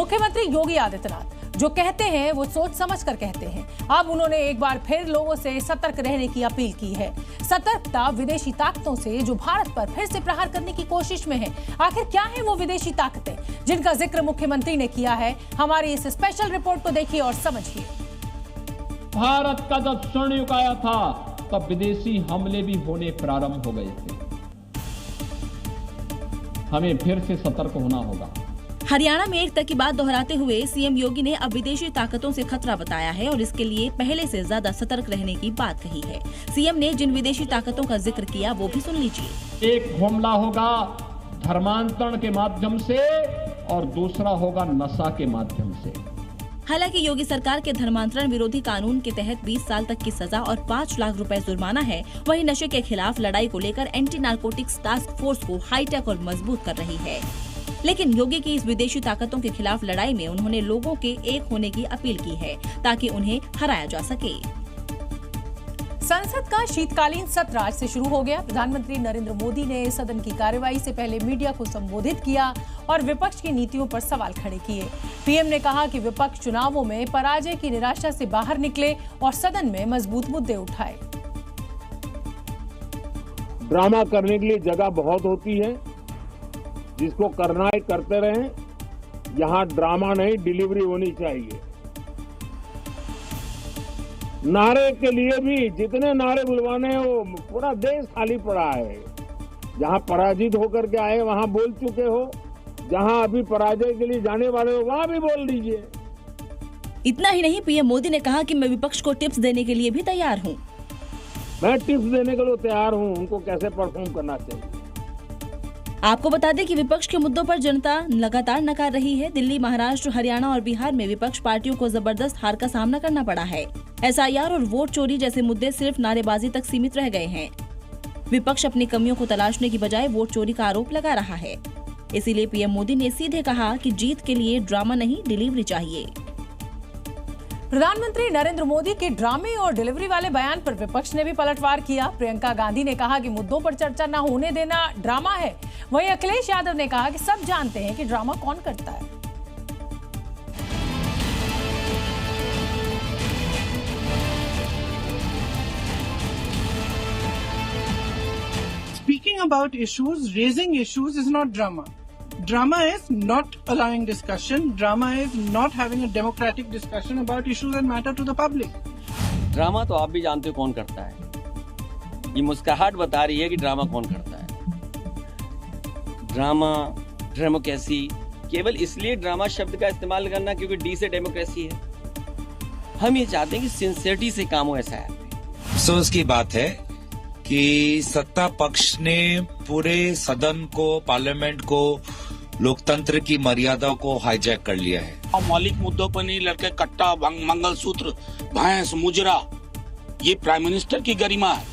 मुख्यमंत्री योगी आदित्यनाथ जो कहते हैं वो सोच समझ कर कहते हैं। अब उन्होंने एक बार फिर लोगों से सतर्क रहने की अपील की है। सतर्कता विदेशी ताकतों से जो भारत पर फिर से प्रहार करने की कोशिश में है। आखिर क्या है वो विदेशी ताकतें जिनका जिक्र मुख्यमंत्री ने किया है? हमारी इस स्पेशल रिपोर्ट को देखिए और समझिए। भारत का जब स्वर्ण युग आया था तब विदेशी हमले भी होने प्रारंभ हो गए थे। हमें फिर से सतर्क होना होगा। हरियाणा में एकता की बात दोहराते हुए सीएम योगी ने अब विदेशी ताकतों से खतरा बताया है और इसके लिए पहले से ज्यादा सतर्क रहने की बात कही है। सीएम ने जिन विदेशी ताकतों का जिक्र किया वो भी सुन लीजिए। एक हमला होगा धर्मांतरण के माध्यम से और दूसरा होगा नशा के माध्यम से। हालांकि योगी सरकार के धर्मांतरण विरोधी कानून के तहत 20 साल तक की सजा और 5 लाख रुपए जुर्माना है। वहीं नशे के खिलाफ लड़ाई को लेकर एंटी नारकोटिक्स टास्क फोर्स को हाईटेक और मजबूत कर रही है। लेकिन योगी की इस विदेशी ताकतों के खिलाफ लड़ाई में उन्होंने लोगों के एक होने की अपील की है ताकि उन्हें हराया जा सके। संसद का शीतकालीन सत्र आज से शुरू हो गया। प्रधानमंत्री नरेंद्र मोदी ने सदन की कार्यवाही से पहले मीडिया को संबोधित किया और विपक्ष की नीतियों पर सवाल खड़े किए। पीएम ने कहा कि विपक्ष चुनावों में पराजय की निराशा से बाहर निकले और सदन में मजबूत मुद्दे उठाए। ड्रामा करने के लिए जगह बहुत होती है, जिसको करना है करते रहें। यहां ड्रामा नहीं, डिलीवरी होनी चाहिए। नारे के लिए भी जितने नारे बुलवाने हैं वो पूरा देश खाली पड़ा है। जहां पराजित होकर के आए वहां बोल चुके हो, जहां अभी पराजय के लिए जाने वाले हो वहां भी बोल दीजिए। इतना ही नहीं, पीएम मोदी ने कहा कि मैं विपक्ष को टिप्स देने के लिए भी तैयार हूं। मैं टिप्स देने के लिए तैयार हूं, उनको कैसे परफॉर्म करना चाहिए। आपको बता दें कि विपक्ष के मुद्दों पर जनता लगातार नकार रही है। दिल्ली, महाराष्ट्र, हरियाणा और बिहार में विपक्ष पार्टियों को जबरदस्त हार का सामना करना पड़ा है। एसआईआर और वोट चोरी जैसे मुद्दे सिर्फ नारेबाजी तक सीमित रह गए हैं। विपक्ष अपनी कमियों को तलाशने की बजाय वोट चोरी का आरोप लगा रहा है। इसीलिए पीएम मोदी ने सीधे कहा कि जीत के लिए ड्रामा नहीं, डिलीवरी चाहिए। प्रधानमंत्री नरेंद्र मोदी के ड्रामे और डिलीवरी वाले बयान पर विपक्ष ने भी पलटवार किया। प्रियंका गांधी ने कहा कि मुद्दों पर चर्चा न होने देना ड्रामा है। वहीं अखिलेश यादव ने कहा कि सब जानते हैं कि ड्रामा कौन करता है। Speaking about issues, raising issues is not drama. Drama is not allowing discussion. Drama is not having a democratic discussion about issues that matter to the public. Drama तो आप भी जानते हो कौन करता है। ये मुस्कुराहट बता रही है कि ड्रामा कौन करता है। ड्रामा, डेमोक्रेसी, केवल इसलिए ड्रामा शब्द का इस्तेमाल करना क्योंकि डी से डेमोक्रेसी है। हम ये चाहते हैं कि सिंसियरिटी से काम हो। ऐसा है। अफसोस की बात है कि सत्ता पक्ष ने पूरे सदन को, पार्लियामेंट को, लोकतंत्र की मर्यादा को हाईजैक कर लिया है। मौलिक मुद्दों पर नहीं लड़के कट्टा, मंगलसूत्र, भैंस, मुजरा, ये प्राइम मिनिस्टर की गरिमा है।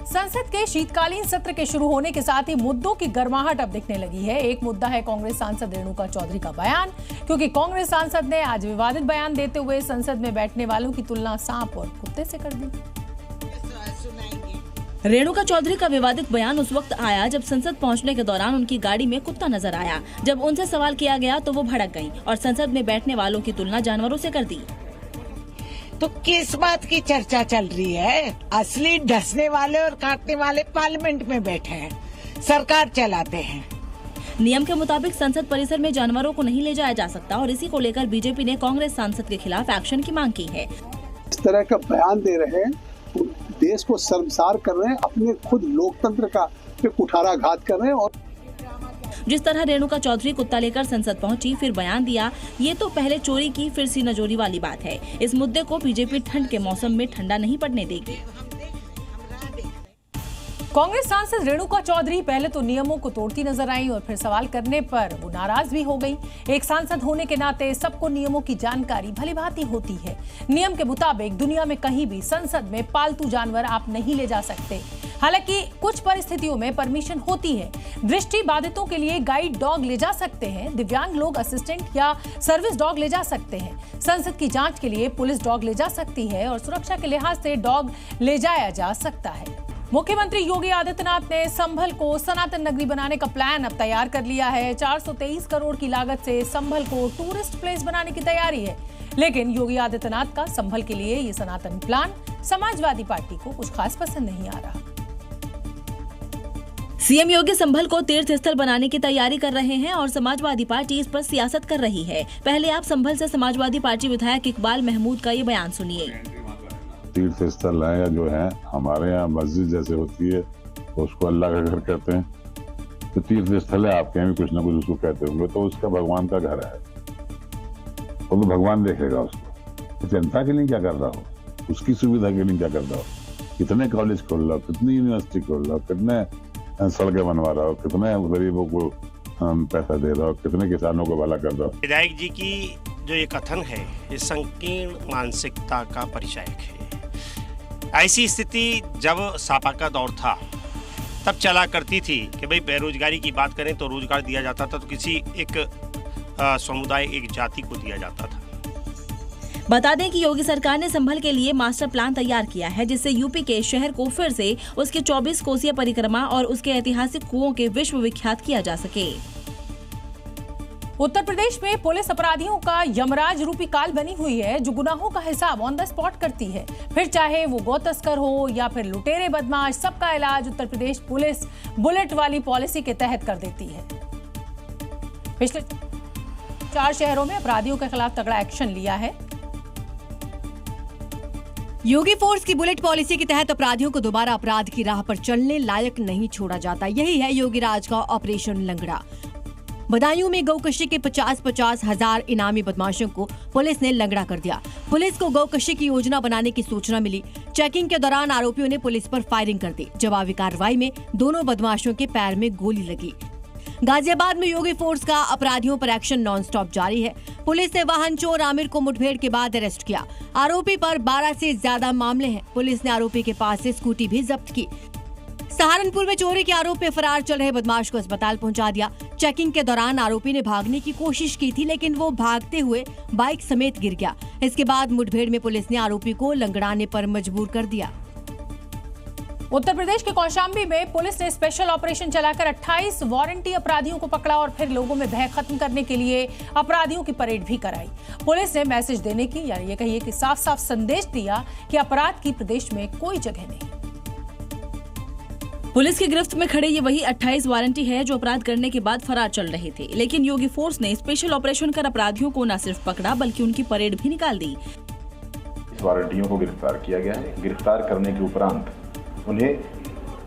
संसद के शीतकालीन सत्र के शुरू होने के साथ ही मुद्दों की गर्माहट अब दिखने लगी है। एक मुद्दा है कांग्रेस सांसद रेणुका चौधरी का बयान, क्योंकि कांग्रेस सांसद ने आज विवादित बयान देते हुए संसद में बैठने वालों की तुलना सांप और कुत्ते से कर दी। रेणुका चौधरी का विवादित बयान उस वक्त आया जब संसद पहुंचने के दौरान उनकी गाड़ी में कुत्ता नजर आया। जब उनसे सवाल किया गया तो वो भड़क गईं और संसद में बैठने वालों की तुलना जानवरों से कर दी। तो किस बात की चर्चा चल रही है? असली डसने वाले और काटने वाले पार्लियामेंट में बैठे हैं, सरकार चलाते हैं। नियम के मुताबिक संसद परिसर में जानवरों को नहीं ले जाया जा सकता और इसी को लेकर बीजेपी ने कांग्रेस सांसद के खिलाफ एक्शन की मांग की है। इस तरह का बयान दे रहे हैं, देश को शर्मसार कर रहे हैं, अपने खुद लोकतंत्र का पे कुठाराघात कर रहे हैं। और जिस तरह रेणुका चौधरी कुत्ता लेकर संसद पहुंची, फिर बयान दिया, ये तो पहले चोरी की फिर सीना जोरी वाली बात है। इस मुद्दे को बीजेपी ठंड के मौसम में ठंडा नहीं पड़ने देगी। कांग्रेस सांसद रेणुका चौधरी पहले तो नियमों को तोड़ती नजर आई और फिर सवाल करने पर वो नाराज भी हो गई। एक सांसद होने के नाते सबको नियमों की जानकारी भलीभांति होती है। नियम के मुताबिक दुनिया में कहीं भी संसद में पालतू जानवर आप नहीं ले जा सकते। हालांकि कुछ परिस्थितियों में परमिशन होती है। दृष्टि बाधितों के लिए गाइड डॉग ले जा सकते हैं, दिव्यांग लोग असिस्टेंट या सर्विस डॉग ले जा सकते हैं। संसद की जांच के लिए पुलिस डॉग ले जा सकती है और सुरक्षा के लिहाज से डॉग ले जाया जा सकता है। मुख्यमंत्री योगी आदित्यनाथ ने संभल को सनातन नगरी बनाने का प्लान अब तैयार कर लिया है। 423 करोड़ की लागत से संभल को टूरिस्ट प्लेस बनाने की तैयारी है। लेकिन योगी आदित्यनाथ का संभल के लिए ये सनातन प्लान समाजवादी पार्टी को कुछ खास पसंद नहीं आ रहा। सीएम योगी संभल को तीर्थ स्थल बनाने की तैयारी कर रहे हैं और समाजवादी पार्टी इस पर सियासत कर रही है। पहले आप संभल से समाजवादी पार्टी विधायक इकबाल महमूद का ये बयान सुनिए। तीर्थ स्थल है या जो है हमारे यहाँ मस्जिद जैसे होती है तो उसको अल्लाह का घर कहते हैं, तो तीर्थ स्थल है आपके यहाँ भी कुछ ना कुछ उसको कहते होंगे, तो उसका भगवान का घर है तो भगवान देखेगा उसको। तो जनता के लिए क्या कर रहा हो, उसकी सुविधा के लिए क्या कर रहा हो, कितने कॉलेज खोल रहा हो, कितनी यूनिवर्सिटी खोल रहा हो, कितने सड़कें बनवा रहा हो, कितने गरीबों को पैसा दे रहा हो, कितने किसानों को भला कर रहा हो। विधायक जी की जो ये कथन है ये संकीर्ण मानसिकता का परिचायक है। ऐसी स्थिति जब सपा का दौर था तब चला करती थी कि भाई बेरोजगारी की बात करें तो रोजगार दिया जाता था तो किसी एक समुदाय एक जाति को दिया जाता था। बता दें कि योगी सरकार ने संभल के लिए मास्टर प्लान तैयार किया है जिससे यूपी के शहर को फिर से उसके 24 कोसीय परिक्रमा और उसके ऐतिहासिक कुओं के विश्व विख्यात किया जा सके। उत्तर प्रदेश में पुलिस अपराधियों का यमराज रूपी काल बनी हुई है जो गुनाहों का हिसाब ऑन द स्पॉट करती है। फिर चाहे वो गौ तस्कर हो या फिर लुटेरे बदमाश, सबका इलाज उत्तर प्रदेश पुलिस बुलेट वाली पॉलिसी के तहत कर देती है। पिछले 4 शहरों में अपराधियों के खिलाफ तगड़ा एक्शन लिया है। योगी फोर्स की बुलेट पॉलिसी के तहत अपराधियों को दोबारा अपराध की राह पर चलने लायक नहीं छोड़ा जाता। यही है योगी राज का ऑपरेशन लंगड़ा। बदायूं में गौकशी के 50-50 हजार इनामी बदमाशों को पुलिस ने लंगड़ा कर दिया। पुलिस को गौकशी की योजना बनाने की सूचना मिली। चेकिंग के दौरान आरोपियों ने पुलिस पर फायरिंग कर दी। जवाबी कार्रवाई में दोनों बदमाशों के पैर में गोली लगी। गाजियाबाद में योगी फोर्स का अपराधियों पर एक्शन नॉनस्टॉप जारी है। पुलिस ने वाहन चोर आमिर को मुठभेड़ के बाद अरेस्ट किया। आरोपी पर 12 से ज्यादा मामले हैं। पुलिस ने आरोपी के पास से स्कूटी भी जब्त की। सहारनपुर में चोरी के आरोप में फरार चल रहे बदमाश को अस्पताल पहुंचा दिया। चेकिंग के दौरान आरोपी ने भागने की कोशिश की थी लेकिन वो भागते हुए बाइक समेत गिर गया। इसके बाद मुठभेड़ में पुलिस ने आरोपी को लंगड़ाने पर मजबूर कर दिया। उत्तर प्रदेश के कौशाम्बी में पुलिस ने स्पेशल ऑपरेशन चलाकर 28 वारंटी अपराधियों को पकड़ा और फिर लोगों में भय खत्म करने के लिए अपराधियों की परेड भी कराई। पुलिस ने मैसेज देने की यानी ये कहिए कि साफ साफ संदेश दिया कि अपराध की प्रदेश में कोई जगह नहीं। पुलिस की गिरफ्त में खड़े ये वही 28 वारंटी है जो अपराध करने के बाद फरार चल रहे थे। लेकिन योगी फोर्स ने स्पेशल ऑपरेशन कर अपराधियों को न सिर्फ पकड़ा बल्कि उनकी परेड भी निकाल दी। इस वारंटियों को गिरफ्तार किया गया है। गिरफ्तार करने के उपरांत उन्हें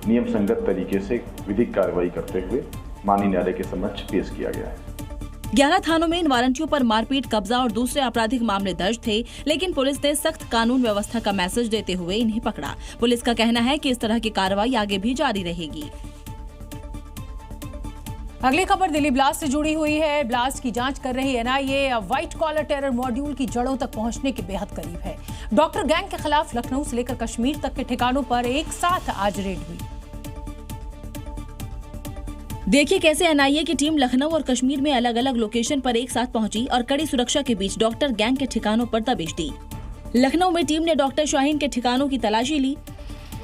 नियम संगत तरीके से विधिक कार्रवाई करते हुए माननीय न्यायालय के समक्ष पेश किया गया है। 11 थानों में इन वारंटियों पर मारपीट, कब्जा और दूसरे आपराधिक मामले दर्ज थे। लेकिन पुलिस ने सख्त कानून व्यवस्था का मैसेज देते हुए इन्हें पकड़ा। पुलिस का कहना है कि इस तरह की कार्रवाई आगे भी जारी रहेगी। अगली खबर दिल्ली ब्लास्ट से जुड़ी हुई है। ब्लास्ट की जांच कर रही NIA white collar terror module की जड़ों तक पहुंचने के बेहद करीब है। डॉक्टर गैंग के खिलाफ लखनऊ से लेकर कश्मीर तक के ठिकानों पर एक साथ आज रेड हुई। देखिए कैसे एनआईए की टीम लखनऊ और कश्मीर में अलग अलग लोकेशन पर एक साथ पहुंची और कड़ी सुरक्षा के बीच डॉक्टर गैंग के ठिकानों पर दबिश दी। लखनऊ में टीम ने डॉक्टर शाहीन के ठिकानों की तलाशी ली।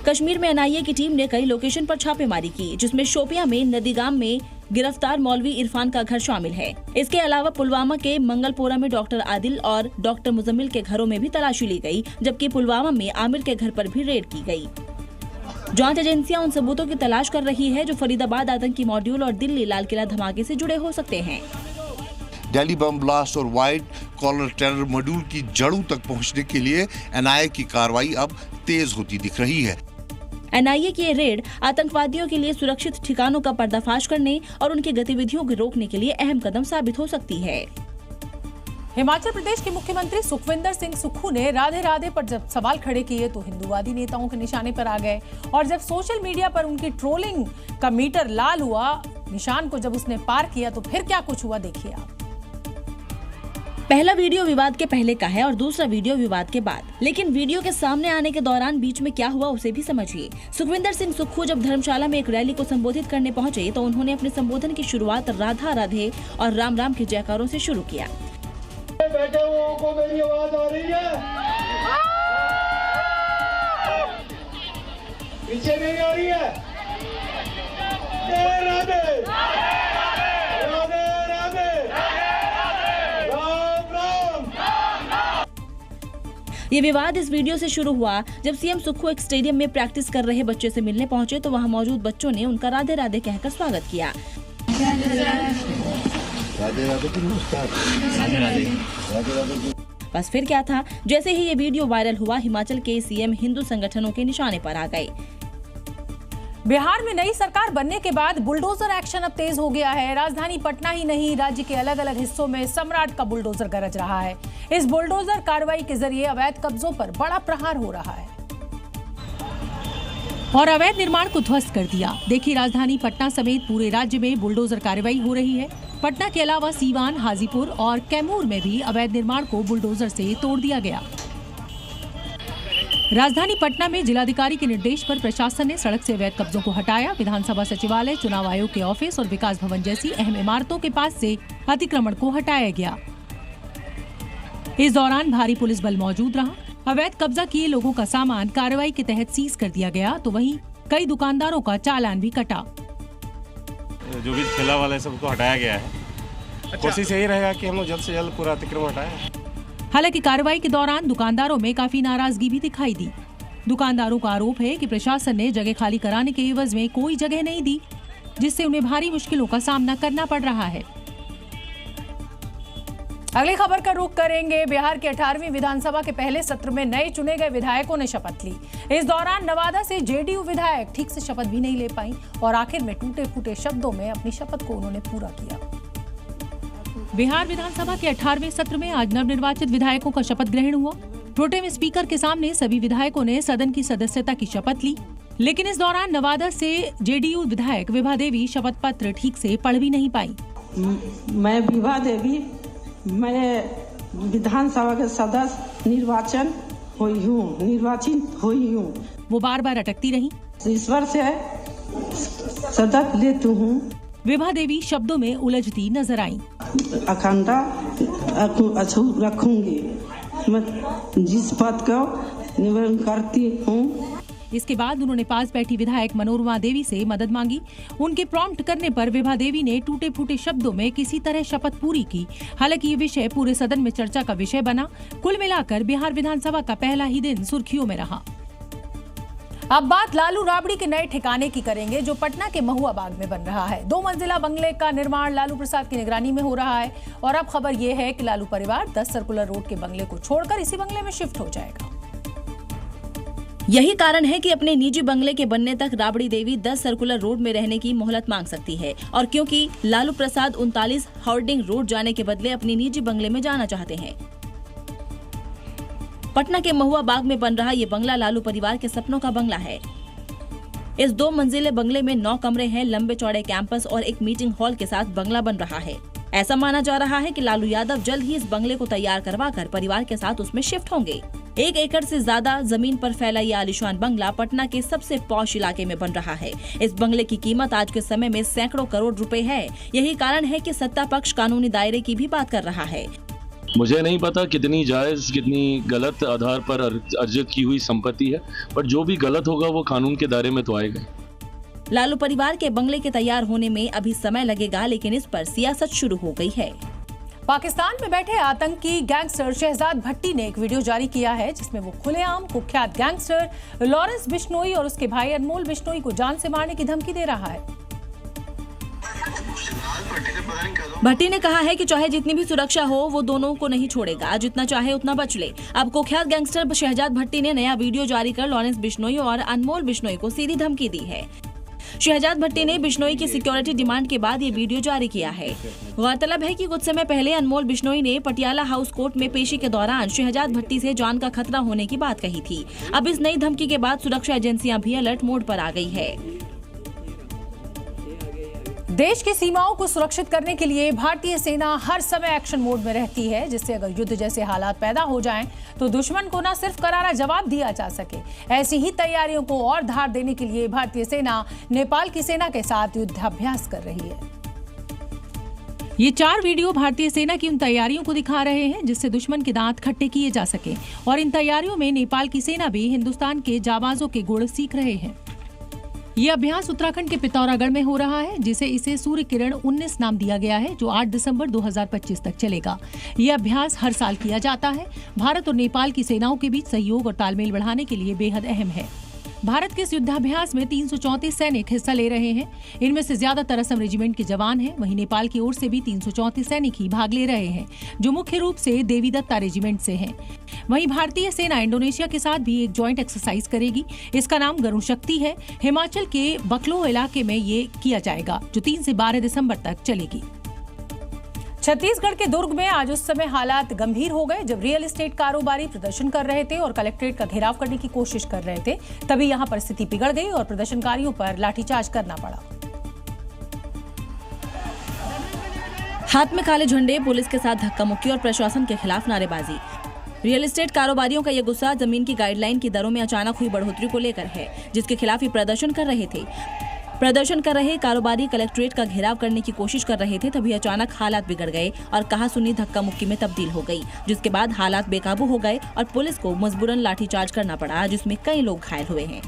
कश्मीर में एनआईए की टीम ने कई लोकेशन पर छापेमारी की जिसमें शोपियां में नदीगाम में गिरफ्तार मौलवी इरफान का घर शामिल है। इसके अलावा पुलवामा के मंगलपोरा में डॉक्टर आदिल और डॉक्टर मुजम्मिल के घरों में भी तलाशी ली गई, जबकि पुलवामा में आमिर के घर पर भी रेड की गई। जांच एजेंसियां उन सबूतों की तलाश कर रही है जो फरीदाबाद आतंकी मॉड्यूल और दिल्ली लाल किला धमाके से जुड़े हो सकते हैं। दिल्ली बम ब्लास्ट और व्हाइट कॉलर टेरर मॉड्यूल की जड़ों तक पहुंचने के लिए एनआईए की कार्रवाई अब तेज होती दिख रही है। एनआईए की ये रेड आतंकवादियों के लिए सुरक्षित ठिकानों का पर्दाफाश करने और उनकी गतिविधियों को रोकने के लिए अहम कदम साबित हो सकती है। हिमाचल प्रदेश के मुख्यमंत्री सुखविंदर सिंह सुक्खू ने राधे राधे पर जब सवाल खड़े किए तो हिंदूवादी नेताओं के निशाने पर आ गए और जब सोशल मीडिया पर उनकी ट्रोलिंग का मीटर लाल हुआ, निशान को जब उसने पार किया तो फिर क्या कुछ हुआ देखिए आप। पहला वीडियो विवाद के पहले का है और दूसरा वीडियो विवाद के बाद। लेकिन वीडियो के सामने आने के दौरान बीच में क्या हुआ उसे भी समझिए। सुखविंदर सिंह सुक्खू जब धर्मशाला में एक रैली को संबोधित करने पहुंचे तो उन्होंने अपने संबोधन की शुरुआत राधा राधे और राम राम के जयकारों से शुरू किया। बैठे हुओं को मेरी आवाज आ रही है? पीछे नहीं आ रही है। राधे राधे राधे राम राम। ये विवाद इस वीडियो से शुरू हुआ जब सीएम सुक्खू एक स्टेडियम में प्रैक्टिस कर रहे बच्चे से मिलने पहुंचे तो वहां मौजूद बच्चों ने उनका राधे राधे कहकर स्वागत किया। राधे राधे नमस्कार। राधे राधे राधे राधे। बस फिर क्या था, जैसे ही ये वीडियो वायरल हुआ हिमाचल के सीएम हिंदू संगठनों के निशाने पर आ गए। बिहार में नई सरकार बनने के बाद बुलडोजर एक्शन अब तेज हो गया है। राजधानी पटना ही नहीं, राज्य के अलग अलग हिस्सों में सम्राट का बुलडोजर गरज रहा है। इस बुलडोजर कार्रवाई के जरिए अवैध कब्जों पर बड़ा प्रहार हो रहा है और अवैध निर्माण को ध्वस्त कर दिया। देखिए, राजधानी पटना समेत पूरे राज्य में बुलडोजर कार्रवाई हो रही है। पटना के अलावा सीवान, हाजीपुर और कैमूर में भी अवैध निर्माण को बुलडोजर से तोड़ दिया गया। राजधानी पटना में जिलाधिकारी के निर्देश पर प्रशासन ने सड़क से अवैध कब्जों को हटाया। विधानसभा सचिवालय, चुनाव आयोग के ऑफिस और विकास भवन जैसी अहम इमारतों के पास से अतिक्रमण को हटाया गया। इस दौरान भारी पुलिस बल मौजूद रहा। अवैध कब्जा किए लोगों का सामान कार्रवाई के तहत सीज कर दिया गया, तो वहीं कई दुकानदारों का चालान भी कटा। जो भी ठेला वाले सबको हटाया गया है। कोशिश यही रहेगा कि हम लोग जल्द से जल्द पूरा अतिक्रमण हटाएं। हालांकि कार्रवाई के दौरान दुकानदारों में काफी नाराजगी भी दिखाई दी। दुकानदारों का आरोप है कि प्रशासन ने जगह खाली कराने के एवज में कोई जगह नहीं दी, जिससे उन्हें भारी मुश्किलों का सामना करना पड़ रहा है। अगली खबर का रुख करेंगे। बिहार के 18वीं विधानसभा के पहले सत्र में नए चुने गए विधायकों ने शपथ ली। इस दौरान नवादा से जेडीयू विधायक ठीक से शपथ भी नहीं ले पाई और आखिर में टूटे फूटे शब्दों में अपनी शपथ को उन्होंने पूरा किया। बिहार विधानसभा के 18वें सत्र में आज नवनिर्वाचित विधायकों का शपथ ग्रहण हुआ। प्रोटेम स्पीकर के सामने सभी विधायकों ने सदन की सदस्यता की शपथ ली, लेकिन इस दौरान नवादा से जेडीयू विधायक विभा देवी शपथ पत्र ठीक से पढ़ भी नहीं पाई। मैं विभा देवी, मैं विधानसभा के सदस्य निर्वाचित हुई हूँ। वो बार बार अटकती रही। ईश्वर से शपथ लेती हूँ। विभा देवी शब्दों में उलझती नजर आई। अखंडता रखूंगी, मैं जिस पद को निवेदन करती हूँ। इसके बाद उन्होंने पास बैठी विधायक मनोरमा देवी से मदद मांगी। उनके प्रॉम्प्ट करने पर विभा देवी ने टूटे फूटे शब्दों में किसी तरह शपथ पूरी की। हालांकि ये विषय पूरे सदन में चर्चा का विषय बना। कुल मिलाकर बिहार विधानसभा का पहला ही दिन सुर्खियों में रहा। अब बात लालू राबड़ी के नए ठिकाने की करेंगे, जो पटना के महुआ बाग में बन रहा है। 2 मंजिला बंगले का निर्माण लालू प्रसाद की निगरानी में हो रहा है और अब खबर ये है कि लालू परिवार 10 सर्कुलर रोड के बंगले को छोड़कर इसी बंगले में शिफ्ट हो जाएगा। यही कारण है कि अपने निजी बंगले के बनने तक राबड़ी देवी 10 सर्कुलर रोड में रहने की मोहलत मांग सकती है, और क्योंकि लालू प्रसाद 39 हार्डिंग रोड जाने के बदले अपने निजी बंगले में जाना चाहते हैं। पटना के महुआ बाग में बन रहा ये बंगला लालू परिवार के सपनों का बंगला है। इस 2 मंजिले बंगले में 9 कमरे हैं, लंबे चौड़े कैंपस और एक मीटिंग हॉल के साथ बंगला बन रहा है। ऐसा माना जा रहा है कि लालू यादव जल्द ही इस बंगले को तैयार करवाकर परिवार के साथ उसमें शिफ्ट होंगे। 1 एकड़ से ज्यादा जमीन पर फैला ये आलीशान बंगला पटना के सबसे पॉश इलाके में बन रहा है। इस बंगले की कीमत आज के समय में सैकड़ों करोड़ रुपए है। यही कारण है कि सत्ता पक्ष कानूनी दायरे की भी बात कर रहा है। मुझे नहीं पता कितनी जायज कितनी गलत आधार पर अर्जित की हुई संपत्ति है, पर जो भी गलत होगा वो कानून के दायरे में तो आएगा। लालू परिवार के बंगले के तैयार होने में अभी समय लगेगा, लेकिन इस पर सियासत शुरू हो गई है। पाकिस्तान में बैठे आतंकी गैंगस्टर शहजाद भट्टी ने एक वीडियो जारी किया है, जिसमें वो खुलेआम कुख्यात गैंगस्टर लॉरेंस बिश्नोई और उसके भाई अनमोल बिश्नोई को जान से मारने की धमकी दे रहा है। भट्टी ने कहा है कि चाहे जितनी भी सुरक्षा हो वो दोनों को नहीं छोड़ेगा, जितना चाहे उतना बच ले। अब कुख्यात गैंगस्टर शहजाद भट्टी ने नया वीडियो जारी कर लॉरेंस बिश्नोई और अनमोल बिश्नोई को सीधी धमकी दी है। शहजाद भट्टी ने बिश्नोई की सिक्योरिटी डिमांड के बाद ये वीडियो जारी किया है। गौरतलब है कि कुछ समय पहले अनमोल बिश्नोई ने पटियाला हाउस कोर्ट में पेशी के दौरान शहजाद भट्टी से जान का खतरा होने की बात कही थी। अब इस नई धमकी के बाद सुरक्षा एजेंसियां भी अलर्ट मोड पर आ गई है। देश की सीमाओं को सुरक्षित करने के लिए भारतीय सेना हर समय एक्शन मोड में रहती है, जिससे अगर युद्ध जैसे हालात पैदा हो जाएं तो दुश्मन को न सिर्फ करारा जवाब दिया जा सके। ऐसी ही तैयारियों को और धार देने के लिए भारतीय सेना नेपाल की सेना के साथ युद्धाभ्यास कर रही है। ये 4 वीडियो भारतीय सेना की उन तैयारियों को दिखा रहे हैं जिससे दुश्मन के दांत खट्टे किए जा सके, और इन तैयारियों में नेपाल की सेना भी हिंदुस्तान के जाबाजों के गुण सीख रहे हैं। ये अभ्यास उत्तराखंड के पिथौरागढ़ में हो रहा है, जिसे इसे सूर्य किरण 19 नाम दिया गया है, जो 8 दिसंबर 2025 तक चलेगा। ये अभ्यास हर साल किया जाता है। भारत और नेपाल की सेनाओं के बीच सहयोग और तालमेल बढ़ाने के लिए बेहद अहम है। भारत के इस युद्धाभ्यास में 334 सैनिक हिस्सा ले रहे हैं। इनमें से ज्यादातर असम रेजिमेंट के जवान हैं। वहीं नेपाल की ओर से भी 334 सैनिक ही भाग ले रहे हैं, जो मुख्य रूप से देवीदत्ता रेजिमेंट से हैं। वहीं भारतीय सेना इंडोनेशिया के साथ भी एक जॉइंट एक्सरसाइज करेगी। इसका नाम गरुण शक्ति है। हिमाचल के बकलो इलाके में ये किया जाएगा, जो 3 से 12 दिसंबर तक चलेगी। छत्तीसगढ़ के दुर्ग में आज उस समय हालात गंभीर हो गए जब रियल एस्टेट कारोबारी प्रदर्शन कर रहे थे और कलेक्ट्रेट का घेराव करने की कोशिश कर रहे थे। तभी यहां परिस्थिति बिगड़ गई और प्रदर्शनकारियों पर लाठीचार्ज करना पड़ा। हाथ में काले झंडे, पुलिस के साथ धक्का मुक्की और प्रशासन के खिलाफ नारेबाजी। रियल एस्टेट कारोबारियों का ये गुस्सा जमीन की गाइडलाइन की दरों में अचानक हुई बढ़ोतरी को लेकर है, जिसके खिलाफ ये प्रदर्शन कर रहे थे। प्रदर्शन कर रहे कारोबारी कलेक्ट्रेट का घेराव करने की कोशिश कर रहे थे, तभी अचानक हालात बिगड़ गए और कहा सुनी धक्का मुक्की में तब्दील हो गई, जिसके बाद हालात बेकाबू हो गए और पुलिस को मजबूरन लाठीचार्ज करना पड़ा, जिसमें कई लोग घायल हुए हैं।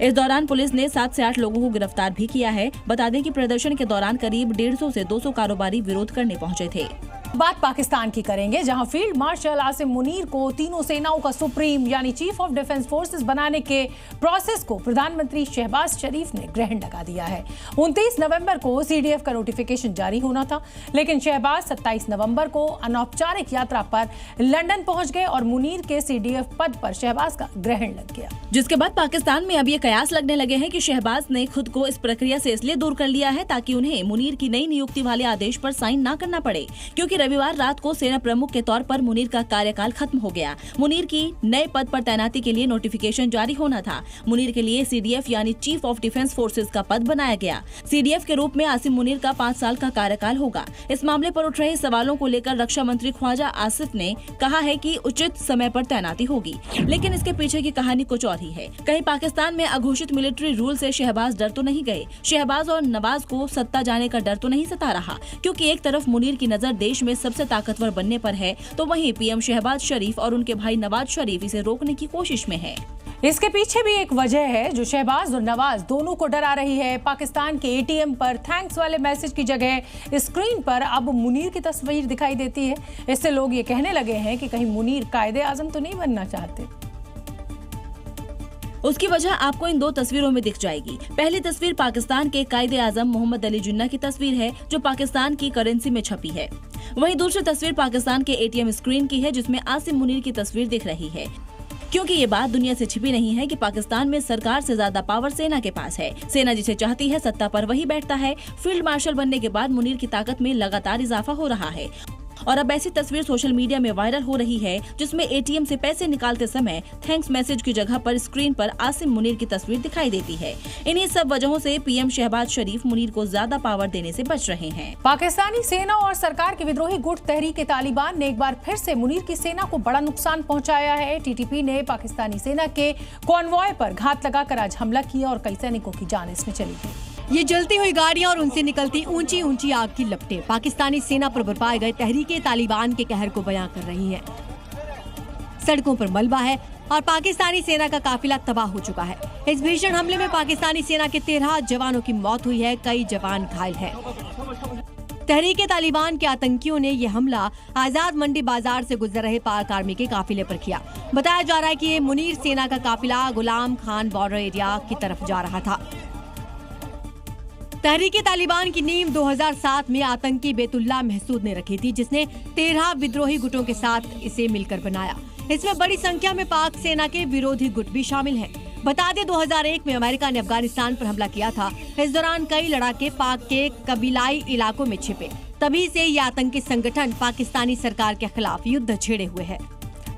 इस दौरान पुलिस ने 7 से 8 लोगों को गिरफ्तार भी किया है। बता दें कि प्रदर्शन के दौरान करीब 150 से 200 कारोबारी विरोध करने पहुंचे थे। बात पाकिस्तान की करेंगे, जहां फील्ड मार्शल आसिम मुनीर को तीनों सेनाओं का सुप्रीम यानी चीफ ऑफ डिफेंस फोर्सेस बनाने के प्रोसेस को प्रधानमंत्री शहबाज शरीफ ने ग्रहण लगा दिया है। 29 नवंबर को सीडीएफ का नोटिफिकेशन जारी होना था, लेकिन शहबाज 27 नवंबर को अनौपचारिक यात्रा पर लंदन पहुंच गए और मुनीर के सीडीएफ पद पर शहबाज का ग्रहण लग गया। जिसके बाद पाकिस्तान में अब ये कयास लगने लगे हैं कि शहबाज ने खुद को इस प्रक्रिया से इसलिए दूर कर लिया है ताकि उन्हें मुनीर की नई नियुक्ति वाले आदेश पर साइन न करना पड़े, क्योंकि रविवार रात को सेना प्रमुख के तौर पर मुनीर का कार्यकाल खत्म हो गया। मुनीर की नए पद पर तैनाती के लिए नोटिफिकेशन जारी होना था। मुनीर के लिए सीडीएफ यानी चीफ ऑफ डिफेंस फोर्सेस का पद बनाया गया। सीडीएफ के रूप में आसिम मुनीर का 5 साल का कार्यकाल होगा। इस मामले पर उठ रहे सवालों को लेकर रक्षा मंत्री ख्वाजा आसिफ ने कहा है कि उचित समय पर तैनाती होगी, लेकिन इसके पीछे की कहानी कुछ और ही है। कहीं पाकिस्तान में अघोषित मिलिट्री रूल से शहबाज डर तो नहीं गए। शहबाज और नवाज को सत्ता जाने का डर तो नहीं सता रहा, क्योंकि एक तरफ मुनीर की नजर देश में सबसे ताकतवर बनने पर है, तो वहीं पीएम शहबाज शरीफ और उनके भाई नवाज शरीफ इसे रोकने की कोशिश में है। इसके पीछे भी एक वजह है जो शहबाज और नवाज दोनों को डरा रही है। पाकिस्तान के एटीएम पर थैंक्स वाले मैसेज की जगह स्क्रीन पर अब मुनीर की तस्वीर दिखाई देती है। इससे लोग ये कहने लगे हैं कि कहीं मुनीर कायदे आजम तो नहीं बनना चाहते। उसकी वजह आपको इन 2 तस्वीरों में दिख जाएगी। पहली तस्वीर पाकिस्तान के कायदे आजम मोहम्मद अली जिन्ना की तस्वीर है, जो पाकिस्तान की करेंसी में छपी है। वहीं दूसरी तस्वीर पाकिस्तान के एटीएम स्क्रीन की है, जिसमें आसिम मुनीर की तस्वीर दिख रही है। क्योंकि ये बात दुनिया से छिपी नहीं है कि पाकिस्तान में सरकार से ज्यादा पावर सेना के पास है। सेना जिसे चाहती है सत्ता पर वही बैठता है। फील्ड मार्शल बनने के बाद मुनीर की ताकत में लगातार इजाफा हो रहा है और अब ऐसी तस्वीर सोशल मीडिया में वायरल हो रही है, जिसमें एटीएम से पैसे निकालते समय थैंक्स मैसेज की जगह पर स्क्रीन पर आसिम मुनीर की तस्वीर दिखाई देती है। इन्हीं सब वजहों से पीएम शहबाज शरीफ मुनीर को ज्यादा पावर देने से बच रहे हैं। पाकिस्तानी सेना और सरकार के विद्रोही गुट तहरीक-ए-तालिबान ने एक बार फिर से मुनीर की सेना को बड़ा नुकसान पहुंचाया है। टीटीपी ने पाकिस्तानी सेना के कॉन्वॉय पर घात लगाकर आज हमला किया और कई सैनिकों की जान इसमें चली गई। ये जलती हुई गाड़ियां और उनसे निकलती ऊंची ऊंची आग की लपटें पाकिस्तानी सेना पर बरपाए गए तहरीक-ए-तालिबान के कहर को बयां कर रही हैं। सड़कों पर मलबा है और पाकिस्तानी सेना का काफिला तबाह हो चुका है। इस भीषण हमले में पाकिस्तानी सेना के 13 जवानों की मौत हुई है, कई जवान घायल हैं। तहरीक-ए-तालिबान के आतंकियों ने यह हमला आजाद मंडी बाजार से गुजर रहे पाक आर्मी के काफिले पर किया। बताया जा रहा है कि ये मुनीर सेना का काफिला गुलाम खान बॉर्डर एरिया की तरफ जा रहा था। तहरीक-ए-तालिबान की नींव 2007 में आतंकी बेतुल्ला महसूद ने रखी थी, जिसने 13 विद्रोही गुटों के साथ इसे मिलकर बनाया। इसमें बड़ी संख्या में पाक सेना के विरोधी गुट भी शामिल हैं। बता दें 2001 में अमेरिका ने अफगानिस्तान पर हमला किया था। इस दौरान कई लड़ाके पाक के कबीलाई इलाकों में छिपे। तभी से ये आतंकी संगठन पाकिस्तानी सरकार के खिलाफ युद्ध छेड़े हुए है।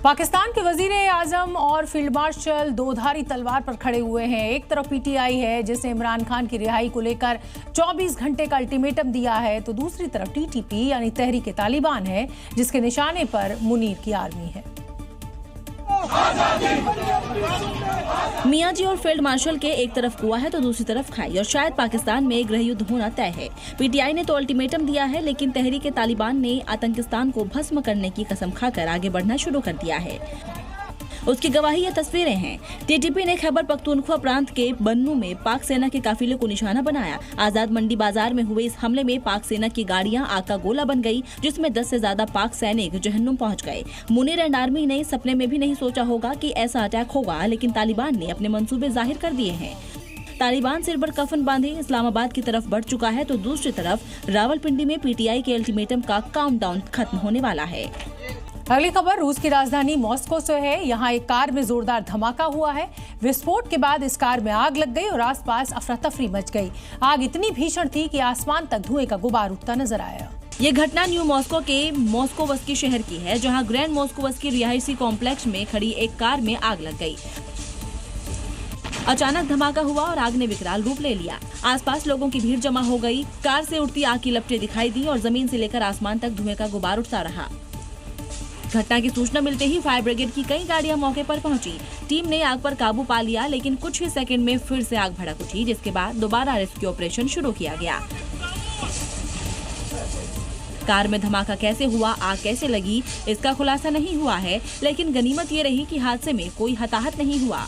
पाकिस्तान के वजीर-ए-आजम और फील्ड मार्शल 2 धारी तलवार पर खड़े हुए हैं। एक तरफ पीटीआई है जिसने इमरान खान की रिहाई को लेकर 24 घंटे का अल्टीमेटम दिया है, तो दूसरी तरफ टीटीपी यानी तहरीक-ए-तालिबान है जिसके निशाने पर मुनीर की आर्मी है। मियाँ जी और फील्ड मार्शल के एक तरफ कुआं है तो दूसरी तरफ खाई, और शायद पाकिस्तान में गृह युद्ध होना तय है। पीटीआई ने तो अल्टीमेटम दिया है, लेकिन तहरीक-ए-तालिबान ने आतंकिस्तान को भस्म करने की कसम खाकर आगे बढ़ना शुरू कर दिया है। उसकी गवाही ये तस्वीरें हैं। टीटीपी ने खैबर पख्तूनख्वा प्रांत के बन्नू में पाक सेना के काफिले को निशाना बनाया। आजाद मंडी बाजार में हुए इस हमले में पाक सेना की गाड़ियां आग का गोला बन गई, जिसमें 10 से ज्यादा पाक सैनिक जहन्नुम पहुंच गए। मुनीर एंड आर्मी ने सपने में भी नहीं सोचा होगा कि ऐसा अटैक होगा, लेकिन तालिबान ने अपने मंसूबे जाहिर कर दिए हैं। तालिबान सिर पर कफन बांधे इस्लामाबाद की तरफ बढ़ चुका है, तो दूसरी तरफ रावलपिंडी में पीटीआई के अल्टीमेटम का काउंटडाउन खत्म होने वाला है। अगली खबर रूस की राजधानी मॉस्को से है। यहाँ एक कार में जोरदार धमाका हुआ है। विस्फोट के बाद इस कार में आग लग गई और आसपास अफरा तफरी मच गई। आग इतनी भीषण थी कि आसमान तक धुएं का गुबार उठता नजर आया। ये घटना न्यू मॉस्को के मॉस्कोवस्की शहर की है, जहाँ ग्रैंड मॉस्कोवस्की रिहायशी कॉम्प्लेक्स में खड़ी एक कार में आग लग गई। अचानक धमाका हुआ और आग ने विकराल रूप ले लिया। आसपास लोगों की भीड़ जमा हो गई। कार से उठती आग की लपटें दिखाई दी और जमीन से लेकर आसमान तक धुएं का गुबार उठता रहा। घटना की सूचना मिलते ही फायर ब्रिगेड की कई गाड़ियां मौके पर पहुंची। टीम ने आग पर काबू पा लिया, लेकिन कुछ ही सेकंड में फिर से आग भड़क उठी, जिसके बाद दोबारा रेस्क्यू ऑपरेशन शुरू किया गया। कार में धमाका कैसे हुआ, आग कैसे लगी, इसका खुलासा नहीं हुआ है, लेकिन गनीमत ये रही कि हादसे में कोई हताहत नहीं हुआ।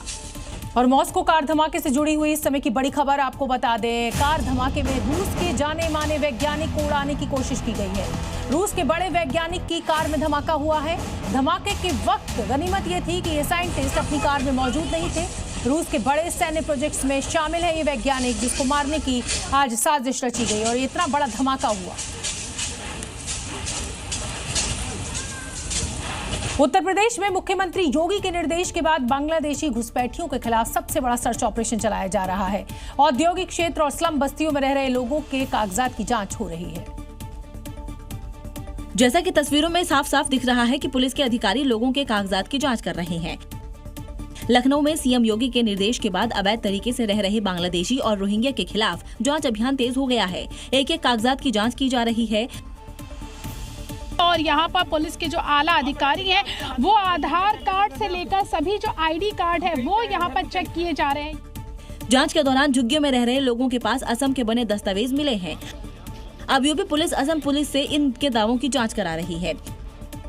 और मॉस्को कार धमाके से जुड़ी हुई इस समय की बड़ी खबर आपको बता दें। कार धमाके में रूस के जाने माने वैज्ञानिक को उड़ाने की कोशिश की गई है। रूस के बड़े वैज्ञानिक की कार में धमाका हुआ है। धमाके के वक्त गनीमत ये थी कि ये साइंटिस्ट अपनी कार में मौजूद नहीं थे। रूस के बड़े सैन्य प्रोजेक्ट्स में शामिल है ये वैज्ञानिक, जिसको मारने की आज साजिश रची गई और इतना बड़ा धमाका हुआ। उत्तर प्रदेश में मुख्यमंत्री योगी के निर्देश के बाद बांग्लादेशी घुसपैठियों के खिलाफ सबसे बड़ा सर्च ऑपरेशन चलाया जा रहा है। औद्योगिक क्षेत्र और स्लम बस्तियों में रह रहे लोगों के कागजात की जांच हो रही है। जैसा कि तस्वीरों में साफ साफ दिख रहा है कि पुलिस के अधिकारी लोगों के कागजात की जांच कर रहे हैं। लखनऊ में सीएम योगी के निर्देश के बाद अवैध तरीके से रह रहे बांग्लादेशी और रोहिंग्या के खिलाफ जांच अभियान तेज हो गया है। एक एक कागजात की जांच की जा रही है। और यहाँ पर पुलिस के जो आला अधिकारी हैं, वो आधार कार्ड से लेकर सभी जो आईडी कार्ड है वो यहाँ पर चेक किए जा रहे हैं। जांच के दौरान झुग्गियों में रह रहे लोगों के पास असम के बने दस्तावेज मिले हैं। अब यूपी पुलिस असम पुलिस से इनके दावों की जांच करा रही है।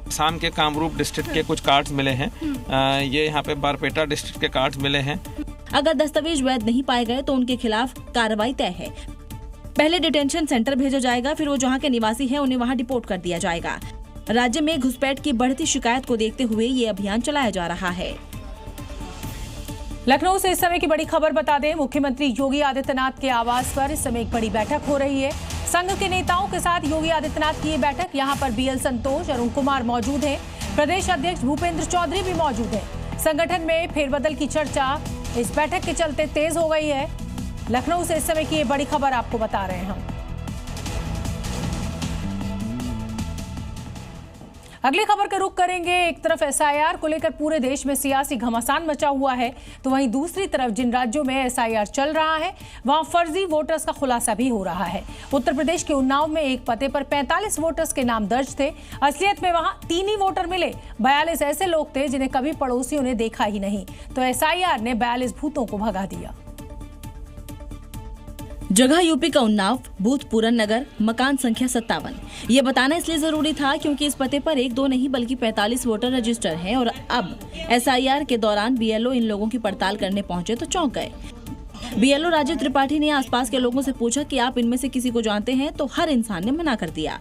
असम के कामरूप डिस्ट्रिक्ट के कुछ कार्ड्स मिले हैं। ये यहाँ पे बारपेटा डिस्ट्रिक्ट के कार्ड्स मिले हैं। अगर दस्तावेज वैध नहीं पाए गए तो उनके खिलाफ कार्रवाई तय है। पहले डिटेंशन सेंटर भेजा जाएगा, फिर वो जहां के निवासी हैं उन्हें वहां डिपोर्ट कर दिया जाएगा। राज्य में घुसपैठ की बढ़ती शिकायत को देखते हुए ये अभियान चलाया जा रहा है। लखनऊ से इस समय की बड़ी खबर बता दें। मुख्यमंत्री योगी आदित्यनाथ के आवास पर इस समय एक बड़ी बैठक हो रही है। संघ के नेताओं के साथ योगी आदित्यनाथ की ये बैठक, यहाँ पर बीएल संतोष, अरुण कुमार मौजूद हैं। प्रदेश अध्यक्ष भूपेंद्र चौधरी भी मौजूद हैं। संगठन में फेरबदल की चर्चा इस बैठक के चलते तेज हो गई है। लखनऊ से इस समय की ये बड़ी खबर आपको बता रहे हैं हम। अगली खबर का रुख करेंगे। एक तरफ एसआईआर को लेकर पूरे देश में सियासी घमासान मचा हुआ है, तो वहीं दूसरी तरफ जिन राज्यों में एसआईआर चल रहा है वहां फर्जी वोटर्स का खुलासा भी हो रहा है। उत्तर प्रदेश के उन्नाव में एक पते पर 45 वोटर्स के नाम दर्ज थे। असलियत में वहां 3 ही वोटर मिले। 42 ऐसे लोग थे जिन्हें कभी पड़ोसियों ने देखा ही नहीं, तो एसआईआर ने 42 भूतों को भगा दिया। जगह यूपी का उन्नाव, बूथ पूरन नगर, मकान संख्या 57। ये बताना इसलिए जरूरी था क्योंकि इस पते पर 1-2 नहीं बल्कि 45 वोटर रजिस्टर हैं और अब एसआईआर के दौरान बीएलओ इन लोगों की पड़ताल करने पहुंचे तो चौंक गए। बीएलओ राजीव त्रिपाठी ने आसपास के लोगों से पूछा कि आप इनमें से किसी को जानते हैं, तो हर इंसान ने मना कर दिया।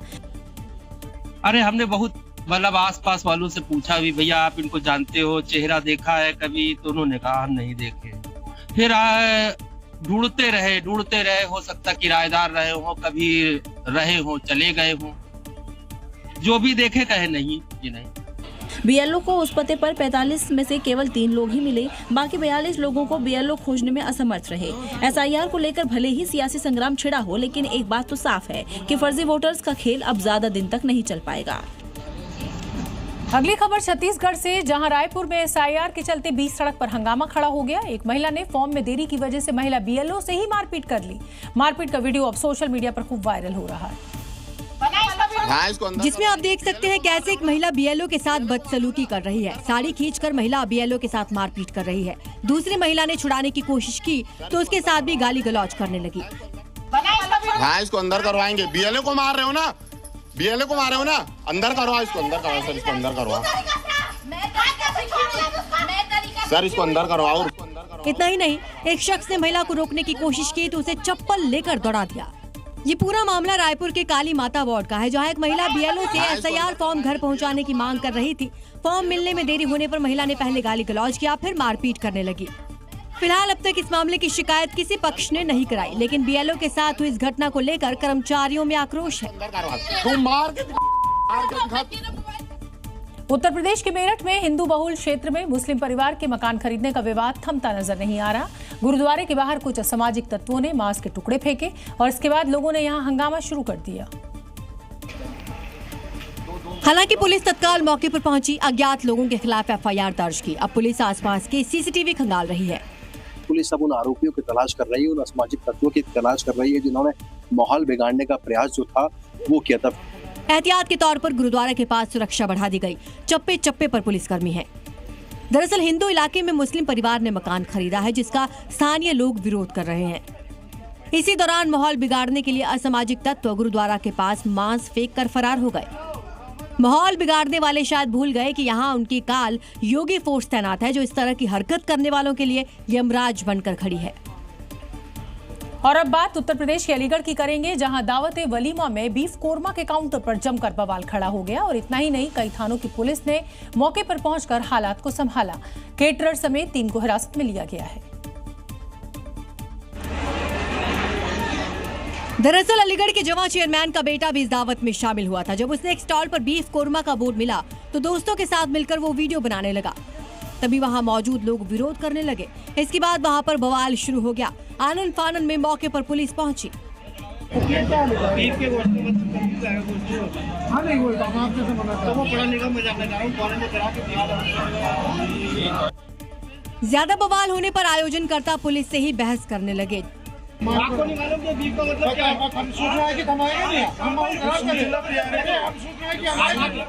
अरे हमने बहुत मतलब आसपास वालों से पूछा भी, भैया आप इनको जानते हो, चेहरा देखा है कभी? तो उन्होंने कहा हम नहीं देखे। फिर ढूंढते रहे, हो सकता किराएदार रहे हो, कभी रहे हो, चले गए हो, जो भी देखे कहे नहीं ये नहीं। बीएलओ को उस पते पर 45 में से केवल 3 लोग ही मिले। बाकी 42 लोगों को बीएलओ खोजने में असमर्थ रहे। एसआईआर को लेकर भले ही सियासी संग्राम छिड़ा हो, लेकिन एक बात तो साफ है कि फर्जी वोटर्स का खेल अब ज्यादा दिन तक नहीं चल पाएगा। अगली खबर छत्तीसगढ़ से, जहां रायपुर में एसआईआर के चलते 20 सड़क पर हंगामा खड़ा हो गया। एक महिला ने फॉर्म में देरी की वजह से महिला बीएलओ से ही मारपीट कर ली। मारपीट का वीडियो अब सोशल मीडिया पर खूब वायरल हो रहा है, जिसमें आप देख सकते हैं कैसे एक महिला बीएलओ के साथ बदसलूकी कर रही है। साड़ी खींचकर महिला बीएलओ के साथ मारपीट कर रही है। दूसरी महिला ने छुड़ाने की कोशिश की तो उसके साथ भी गाली गलौज करने लगी। हाँ, इसको अंदर करवाएंगे। बीएलओ को मार रहे हो ना, बीएलओ को मारे हो ना, अंदर करवा, इसको अंदर करवा, सर इसको अंदर करवा। सर इसको अंदर करवाओ। इतना ही नहीं, एक शख्स ने महिला को रोकने की कोशिश की तो उसे चप्पल लेकर दौड़ा दिया। ये पूरा मामला रायपुर के काली माता वार्ड का है, जहां एक महिला बीएलओ से एसआईआर फॉर्म घर पहुंचाने की मांग कर रही थी। फॉर्म मिलने में देरी होने पर महिला ने पहले गाली गलौज किया, फिर मारपीट करने लगी। फिलहाल अब तक इस मामले की शिकायत किसी पक्ष ने नहीं कराई, लेकिन बीएलओ के साथ हुई इस घटना को लेकर कर्मचारियों में आक्रोश है। उत्तर प्रदेश के मेरठ में हिंदू बहुल क्षेत्र में मुस्लिम परिवार के मकान खरीदने का विवाद थमता नजर नहीं आ रहा। गुरुद्वारे के बाहर कुछ असामाजिक तत्वों ने मांस के टुकड़े फेंके और इसके बाद लोगों ने यहां हंगामा शुरू कर दिया। हालांकि पुलिस तत्काल मौके पर पहुंची, अज्ञात लोगों के खिलाफ एफआईआर दर्ज की। अब पुलिस आसपास के सीसीटीवी खंगाल रही है। पुलिस अब उन आरोपियों की तलाश कर रही है, उन असामाजिक तत्वों की तलाश कर रही है जिन्होंने माहौल बिगाड़ने का प्रयास जो था वो किया था। एहतियात के तौर पर गुरुद्वारा के पास सुरक्षा बढ़ा दी गई। चप्पे चप्पे पर पुलिसकर्मी है। दरअसल हिंदू इलाके में मुस्लिम परिवार ने मकान खरीदा है, जिसका स्थानीय लोग विरोध कर रहे हैं। इसी दौरान माहौल बिगाड़ने के लिए असामाजिक तत्व गुरुद्वारा के पास मांस फेंक कर फरार हो गए। माहौल बिगाड़ने वाले शायद भूल गए कि यहाँ उनकी काल योगी फोर्स तैनात है, जो इस तरह की हरकत करने वालों के लिए यमराज बनकर खड़ी है। और अब बात उत्तर प्रदेश के अलीगढ़ की करेंगे, जहां दावत वलीमा में बीफ कोरमा के काउंटर पर जमकर बवाल खड़ा हो गया। और इतना ही नहीं, कई थानों की पुलिस ने मौके पर पहुंचकर हालात को संभाला। केटरर समेत 3 को हिरासत में लिया गया है। दरअसल अलीगढ़ के जवां चेयरमैन का बेटा भी इस दावत में शामिल हुआ था। जब उसने एक स्टॉल पर बीफ कोरमा का बोर्ड मिला तो दोस्तों के साथ मिलकर वो वीडियो बनाने लगा। तभी वहां मौजूद लोग विरोध करने लगे। इसके बाद वहां पर बवाल शुरू हो गया। आनन फानन में मौके पर पुलिस पहुंची। ज्यादा बवाल होने पर आयोजनकर्ता पुलिस से ही बहस करने लगे। आपको निकालो कि बीफ का मतलब क्या है? हम सोच रहे हैं कि कमाएंगे नहीं,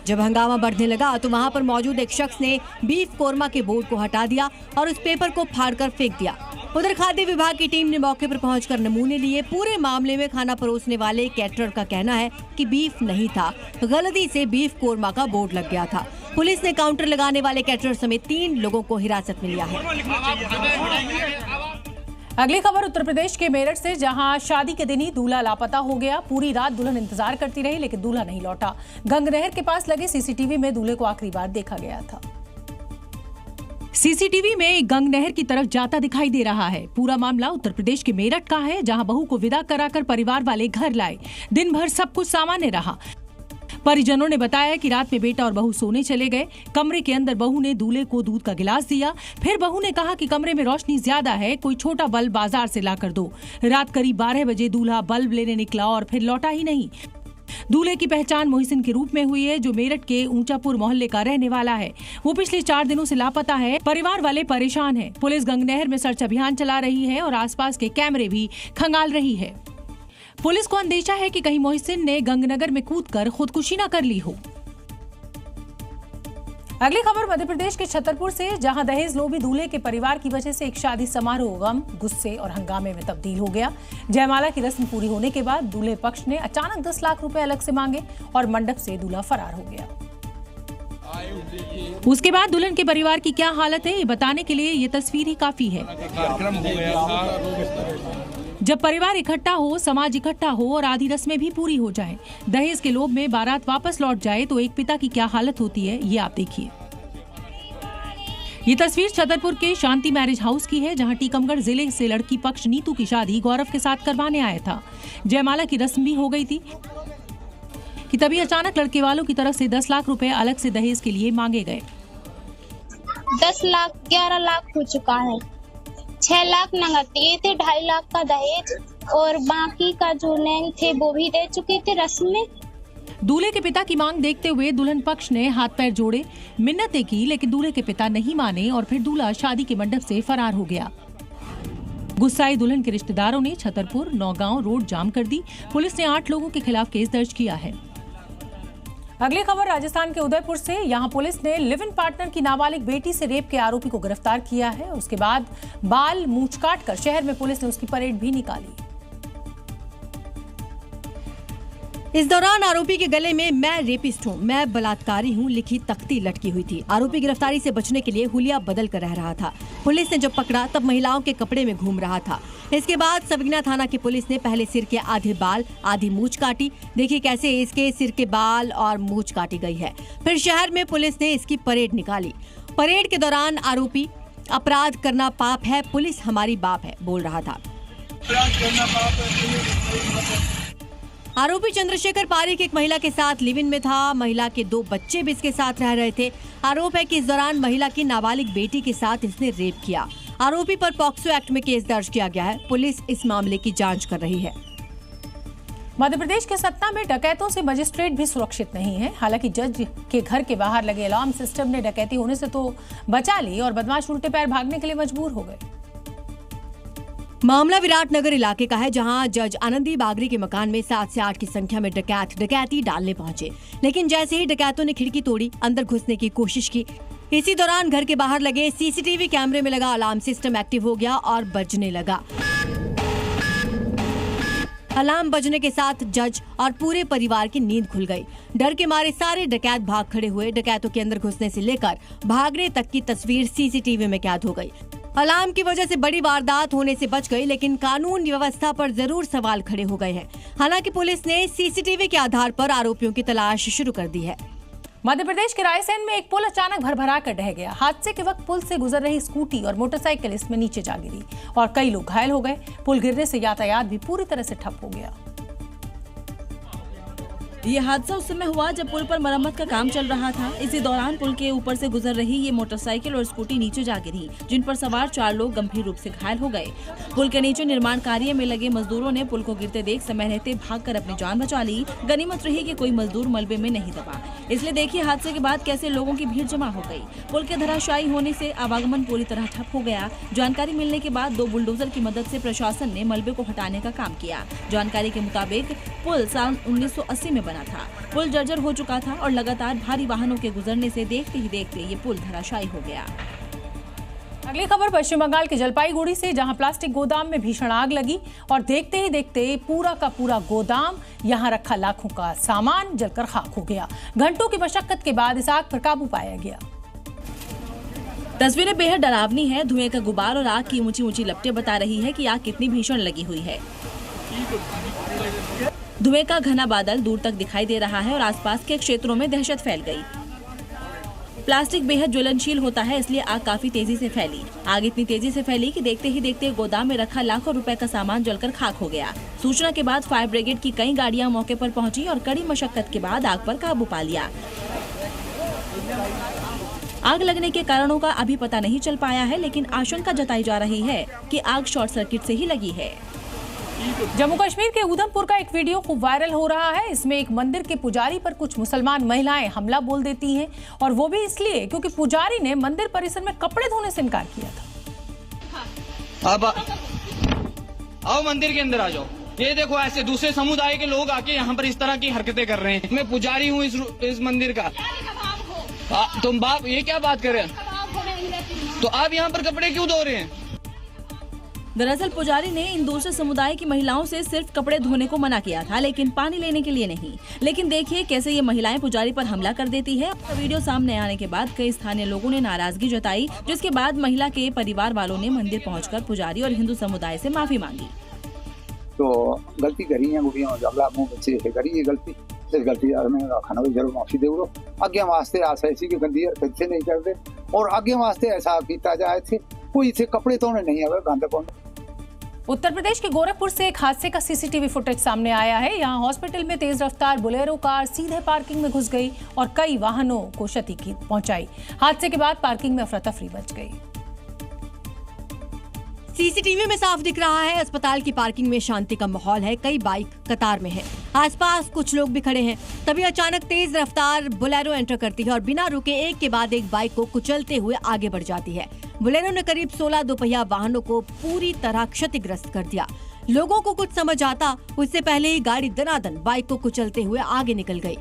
जब हंगामा बढ़ने लगा तो वहां पर मौजूद एक शख्स ने बीफ कोरमा के बोर्ड को हटा दिया और उस पेपर को फाड़कर फेंक दिया। उधर खाद्य विभाग की टीम ने मौके पर पहुंचकर नमूने लिए। पूरे मामले में खाना परोसने वाले कैटरर का कहना है कि बीफ नहीं था, गलती से बीफ कोरमा का बोर्ड लग गया था। पुलिस ने काउंटर लगाने वाले कैटरर समेत 3 लोगों को हिरासत में लिया है। अगली खबर उत्तर प्रदेश के मेरठ से, जहां शादी के दिन ही दूल्हा लापता हो गया। पूरी रात दुल्हन इंतजार करती रही, लेकिन दूल्हा नहीं लौटा। गंगनहर के पास लगे सीसीटीवी में दूल्हे को आखिरी बार देखा गया था। सीसीटीवी में गंगनहर की तरफ जाता दिखाई दे रहा है। पूरा मामला उत्तर प्रदेश के मेरठ का है, जहां बहू को विदा कराकर परिवार वाले घर लाए। दिन भर सब कुछ सामान्य रहा। परिजनों ने बताया कि रात में बेटा और बहू सोने चले गए। कमरे के अंदर बहू ने दूल्हे को दूध का गिलास दिया। फिर बहू ने कहा कि कमरे में रोशनी ज्यादा है, कोई छोटा बल्ब बाजार से लाकर दो। रात करीब 12 बजे दूल्हा बल्ब लेने निकला और फिर लौटा ही नहीं। दूल्हे की पहचान मोहसिन के रूप में हुई है, जो मेरठ के ऊंचापुर मोहल्ले का रहने वाला है। वो पिछले 4 दिनों से लापता है। परिवार वाले परेशान हैं। पुलिस गंगनहर में सर्च अभियान चला रही है और आसपास के कैमरे भी खंगाल रही है। पुलिस को अंदेशा है कि कहीं मोहसिन ने गंगनगर में कूदकर खुदकुशी न कर ली हो। अगली खबर मध्य प्रदेश के छतरपुर से, जहां दहेज लोभी दूल्हे के परिवार की वजह से एक शादी समारोह गम, गुस्से और हंगामे में तब्दील हो गया। जयमाला की रस्म पूरी होने के बाद दूल्हे पक्ष ने अचानक 10 लाख रुपए अलग से मांगे और मंडप से दूल्हा फरार हो गया। उसके बाद दुल्हन के परिवार की क्या हालत है, ये बताने के लिए ये तस्वीर ही काफी है। जब परिवार इकट्ठा हो, समाज इकट्ठा हो और आधी रस्में भी पूरी हो जाएं, दहेज के लोभ में बारात वापस लौट जाए तो एक पिता की क्या हालत होती है, ये आप देखिए। ये तस्वीर छतरपुर के शांति मैरिज हाउस की है, जहां टीकमगढ़ जिले से लड़की पक्ष नीतू की शादी गौरव के साथ करवाने आया था। जयमाला की रस्म भी हो गई थी कि तभी अचानक लड़के वालों की तरफ से 10 लाख रुपए अलग से दहेज के लिए मांगे गए। 10 लाख 11 लाख हो चुका है। 6 लाख नगद दिए थे, 2.5 लाख का दहेज और बाकी का जो नैन थे वो भी दे चुके थे रस्म में। दूल्हे के पिता की मांग देखते हुए दुल्हन पक्ष ने हाथ पैर जोड़े, मिन्नतें की, लेकिन दूल्हे के पिता नहीं माने और फिर दूल्हा शादी के मंडप से फरार हो गया। गुस्साई दुल्हन के रिश्तेदारों ने छतरपुर नौगांव रोड जाम कर दी। पुलिस ने 8 लोगों के खिलाफ केस दर्ज किया है। अगली खबर राजस्थान के उदयपुर से, यहाँ पुलिस ने लिव इन पार्टनर की नाबालिग बेटी से रेप के आरोपी को गिरफ्तार किया है। उसके बाद बाल मूंछ काटकर शहर में पुलिस ने उसकी परेड भी निकाली। इस दौरान आरोपी के गले में "मैं रेपिस्ट हूँ, मैं बलात्कारी हूँ" लिखी तख्ती लटकी हुई थी। आरोपी गिरफ्तारी से बचने के लिए हुलिया बदल कर रह रहा था। पुलिस ने जब पकड़ा तब महिलाओं के कपड़े में घूम रहा था। इसके बाद सविगना थाना की पुलिस ने पहले सिर के आधे बाल आधी मूंछ काटी। देखिए कैसे इसके सिर के बाल और मूंछ काटी गई है। फिर शहर में पुलिस ने इसकी परेड निकाली। परेड के दौरान आरोपी अपराध करना पाप है, पुलिस हमारी बाप है बोल रहा था। आरोपी चंद्रशेखर पारिक एक महिला के साथ लिव इन में था। महिला के 2 बच्चे भी इसके साथ रह रहे थे। आरोप है कि इस दौरान महिला की नाबालिग बेटी के साथ इसने रेप किया। आरोपी पर पॉक्सो एक्ट में केस दर्ज किया गया है। पुलिस इस मामले की जांच कर रही है। मध्य प्रदेश के सतना में डकैतों से मजिस्ट्रेट भी सुरक्षित नहीं है। हालांकि जज के घर के बाहर लगे अलार्म सिस्टम ने डकैती होने से तो बचा ली और बदमाश उल्टे पैर भागने के लिए मजबूर हो गए। मामला विराटनगर इलाके का है, जहां जज आनंदी बागरी के मकान में 7 से 8 की संख्या में डकैत डकैती डालने पहुंचे। लेकिन जैसे ही डकैतों ने खिड़की तोड़ी, अंदर घुसने की कोशिश की। इसी दौरान घर के बाहर लगे सीसीटीवी कैमरे में लगा अलार्म सिस्टम एक्टिव हो गया और बजने लगा। अलार्म बजने के साथ जज और पूरे परिवार की नींद खुल गई। डर के मारे सारे डकैत भाग खड़े हुए। डकैतों के अंदर घुसने से लेकर भागने तक की तस्वीर सीसीटीवी में कैद हो गई। अलार्म की वजह से बड़ी वारदात होने से बच गई, लेकिन कानून व्यवस्था पर जरूर सवाल खड़े हो गए हैं। हालांकि पुलिस ने सीसीटीवी के आधार पर आरोपियों की तलाश शुरू कर दी है। मध्य प्रदेश के रायसेन में एक पुल अचानक भरभरा कर ढह गया। हादसे के वक्त पुल से गुजर रही स्कूटी और मोटरसाइकिल इसमें नीचे जा गिरी और कई लोग घायल हो गए। पुल गिरने से यातायात भी पूरी तरह से ठप हो गया। ये हादसा उस समय हुआ जब पुल पर मरम्मत का काम चल रहा था। इसी दौरान पुल के ऊपर से गुजर रही ये मोटरसाइकिल और स्कूटी नीचे जा गिरी, जिन पर सवार 4 लोग गंभीर रूप से घायल हो गए। पुल के नीचे निर्माण कार्य में लगे मजदूरों ने पुल को गिरते देख समय रहते भागकर अपनी जान बचा ली। गनीमत रही कि कोई मजदूर मलबे में नहीं दबा। इसलिए देखिए हादसे के बाद कैसे लोगों की भीड़ जमा हो गई। पुल के धराशायी होने से आवागमन पूरी तरह ठप हो गया। जानकारी मिलने के बाद 2 बुलडोजर की मदद से प्रशासन ने मलबे को हटाने का काम किया। जानकारी के मुताबिक पुल साल 1980 में बना था। पुल जर्जर हो चुका था और लगातार भारी वाहनों के गुजरने से देखते ही देखते ये पुल धराशायी हो गया। अगली खबर पश्चिम बंगाल के जलपाईगुड़ी से, जहां प्लास्टिक गोदाम में भीषण आग लगी और देखते ही देखते पूरा का पूरा गोदाम, यहां रखा लाखों का सामान जलकर खाक हो गया। घंटों की मशक्कत के बाद इस आग पर काबू पाया गया। तस्वीरें बेहद डरावनी है। धुएं का गुबार और आग की ऊंची ऊंची लपटें बता रही है कि आग कितनी भीषण लगी हुई है। धुएं का घना बादल दूर तक दिखाई दे रहा है और आसपास के क्षेत्रों में दहशत फैल गई। प्लास्टिक बेहद ज्वलनशील होता है, इसलिए आग काफी तेजी से फैली। आग इतनी तेजी से फैली कि देखते ही देखते गोदाम में रखा लाखों रुपए का सामान जलकर खाक हो गया। सूचना के बाद फायर ब्रिगेड की कई गाड़ियां मौके पर पहुंची और कड़ी मशक्कत के बाद आग पर काबू पा लिया। आग लगने के कारणों का अभी पता नहीं चल पाया है, लेकिन आशंका जताई जा रही है कि आग शॉर्ट सर्किट से ही लगी है। जम्मू कश्मीर के उधमपुर का एक वीडियो खूब वायरल हो रहा है। इसमें एक मंदिर के पुजारी पर कुछ मुसलमान महिलाएं हमला बोल देती हैं, और वो भी इसलिए क्योंकि पुजारी ने मंदिर परिसर में कपड़े धोने से इनकार किया था। अब आओ मंदिर के अंदर आ जाओ। ये देखो ऐसे दूसरे समुदाय के लोग आके यहाँ पर इस तरह की हरकतें कर रहे हैं। मैं पुजारी हूँ इस मंदिर का। तुम बाप ये क्या बात कर रहे हैं? तो आप यहाँ पर कपड़े क्यों धो रहे हैं? दरअसल पुजारी ने इन दूसरे समुदाय की महिलाओं से सिर्फ कपड़े धोने को मना किया था, लेकिन पानी लेने के लिए नहीं। लेकिन देखिए कैसे ये महिलाएं पुजारी पर हमला कर देती है। वीडियो सामने आने के बाद कई स्थानीय लोगों ने नाराजगी जताई, जिसके बाद महिला के परिवार वालों ने मंदिर पहुंचकर पुजारी और हिंदू समुदाय से माफी मांगी। तो गलती करी है बच्चे करी है गलती यार मैं खाना भी जरूर माफी दे अगे वास्ते आशा ऐसी की गंदी हरकत नहीं करते और आगे वास्ते ऐसा किया जाए थे कोई इसे कपड़े धोने नहीं आवे गंद कौन। उत्तर प्रदेश के गोरखपुर से एक हादसे का सीसीटीवी फुटेज सामने आया है। यहाँ हॉस्पिटल में तेज रफ्तार बोलेरो कार सीधे पार्किंग में घुस गई और कई वाहनों को क्षति पहुंचाई। हादसे के बाद पार्किंग में अफरा तफरी मच गई। सीसीटीवी में साफ दिख रहा है अस्पताल की पार्किंग में शांति का माहौल है। कई बाइक कतार में है, आसपास कुछ लोग भी खड़े हैं। तभी अचानक तेज रफ्तार बोलेरो एंटर करती है और बिना रुके एक के बाद एक बाइक को कुचलते हुए आगे बढ़ जाती है। बोलेरो ने करीब 16 दोपहिया वाहनों को पूरी तरह क्षतिग्रस्त कर दिया। लोगों को कुछ समझ आता उससे पहले ही गाड़ी दनादन बाइक को कुचलते हुए आगे निकल गई।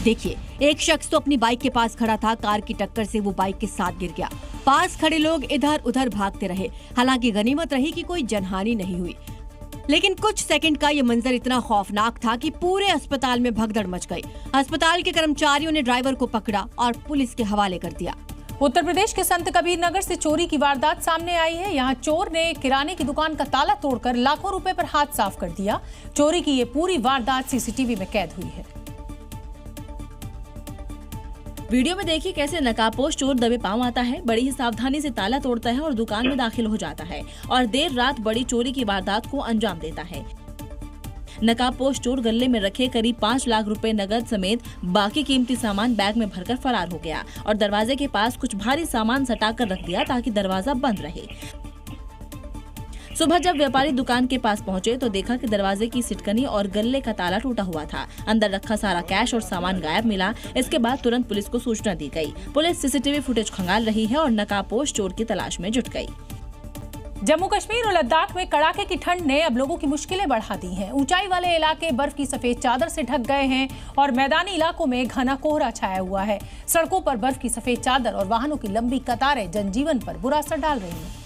देखिए, एक शख्स तो अपनी बाइक के पास खड़ा था, कार की टक्कर से वो बाइक के साथ गिर गया। पास खड़े लोग इधर उधर भागते रहे। हालांकि गनीमत रही कि कोई जनहानि नहीं हुई। लेकिन कुछ सेकंड का ये मंजर इतना खौफनाक था कि पूरे अस्पताल में भगदड़ मच गई। अस्पताल के कर्मचारियों ने ड्राइवर को पकड़ा और पुलिस के हवाले कर दिया। उत्तर प्रदेश के संत कबीर नगर से चोरी की वारदात सामने आई है। यहाँ चोर ने किराने की दुकान का ताला तोड़कर लाखों रुपए पर हाथ साफ कर दिया। चोरी की ये पूरी वारदात सीसीटीवी में कैद हुई है। वीडियो में देखिए कैसे नकाबपोश चोर दबे पांव आता है, बड़ी ही सावधानी से ताला तोड़ता है और दुकान में दाखिल हो जाता है और देर रात बड़ी चोरी की वारदात को अंजाम देता है। नकाबपोश चोर गले में रखे करीब 5 लाख रुपए नगद समेत बाकी कीमती सामान बैग में भरकर फरार हो गया और दरवाजे के पास कुछ भारी सामान सटाकर रख दिया ताकि दरवाजा बंद रहे। सुबह जब व्यापारी दुकान के पास पहुंचे तो देखा कि दरवाजे की सिटकनी और गल्ले का ताला टूटा हुआ था। अंदर रखा सारा कैश और सामान गायब मिला। इसके बाद तुरंत पुलिस को सूचना दी गई। पुलिस सीसीटीवी फुटेज खंगाल रही है और नकाबपोश चोर की तलाश में जुट गई। जम्मू कश्मीर और लद्दाख में कड़ाके की ठंड ने अब लोगों की मुश्किलें बढ़ा दी हैं। ऊंचाई वाले इलाके बर्फ की सफेद चादर से ढक गए हैं और मैदानी इलाकों में घना कोहरा छाया हुआ है। सड़कों पर बर्फ की सफेद चादर और वाहनों की लंबी कतारें जनजीवन पर बुरा असर डाल रही हैं।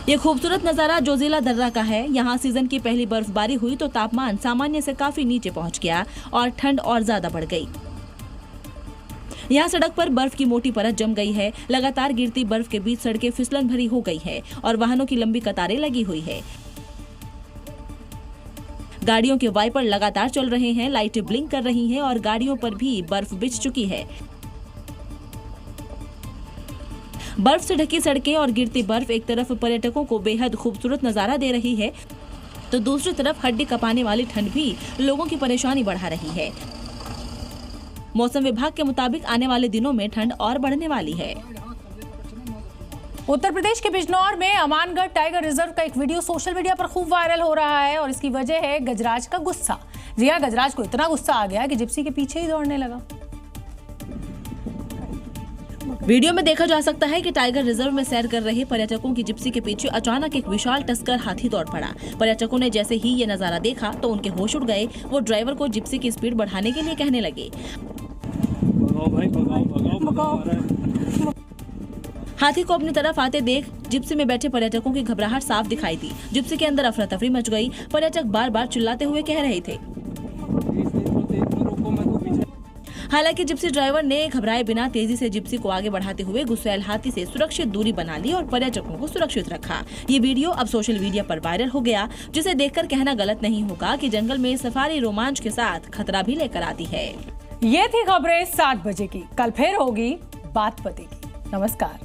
ये खूबसूरत नजारा जोजिला दर्रा का है। यहाँ सीजन की पहली बर्फबारी हुई तो तापमान सामान्य से काफी नीचे पहुँच गया और ठंड और ज्यादा बढ़ गई। यहाँ सड़क पर बर्फ की मोटी परत जम गई है। लगातार गिरती बर्फ के बीच सड़कें फिसलन भरी हो गई है और वाहनों की लंबी कतारें लगी हुई है। गाड़ियों के वाइपर लगातार चल रहे हैं, लाइटें ब्लिंक कर रही हैं और गाड़ियों पर भी बर्फ बिछ चुकी है। बर्फ से ढकी सड़कें और गिरती बर्फ एक तरफ पर्यटकों को बेहद खूबसूरत नजारा दे रही है तो दूसरी तरफ हड्डी कपाने वाली ठंड भी लोगों की परेशानी बढ़ा रही है। मौसम विभाग के मुताबिक आने वाले दिनों में ठंड और बढ़ने वाली है। उत्तर प्रदेश के बिजनौर में अमानगढ़ टाइगर रिजर्व का एक वीडियो सोशल मीडिया पर खूब वायरल हो रहा है और इसकी वजह है गजराज का गुस्सा। जी हां, गजराज को इतना गुस्सा आ गया कि जिप्सी के पीछे ही दौड़ने लगा। वीडियो में देखा जा सकता है कि टाइगर रिजर्व में सैर कर रहे पर्यटकों की जिप्सी के पीछे अचानक एक विशाल टस्कर हाथी दौड़ पड़ा। पर्यटकों ने जैसे ही ये नजारा देखा तो उनके होश उड़ गए। वो ड्राइवर को जिप्सी की स्पीड बढ़ाने के लिए कहने लगे। हाथी को अपनी तरफ आते देख जिप्सी में बैठे पर्यटकों की घबराहट साफ दिखाई दी। जिप्सी के अंदर अफरा तफरी मच गई। पर्यटक बार बार चिल्लाते हुए कह रहे थे। हालांकि जिप्सी ड्राइवर ने घबराए बिना तेजी से जिप्सी को आगे बढ़ाते हुए गुस्सैल हाथी से सुरक्षित दूरी बना ली और पर्यटकों को सुरक्षित रखा। ये वीडियो अब सोशल मीडिया पर वायरल हो गया, जिसे देखकर कहना गलत नहीं होगा कि जंगल में सफारी रोमांच के साथ खतरा भी लेकर आती है। ये थी खबरें 7 बजे की। कल फिर होगी बात पते की। नमस्कार।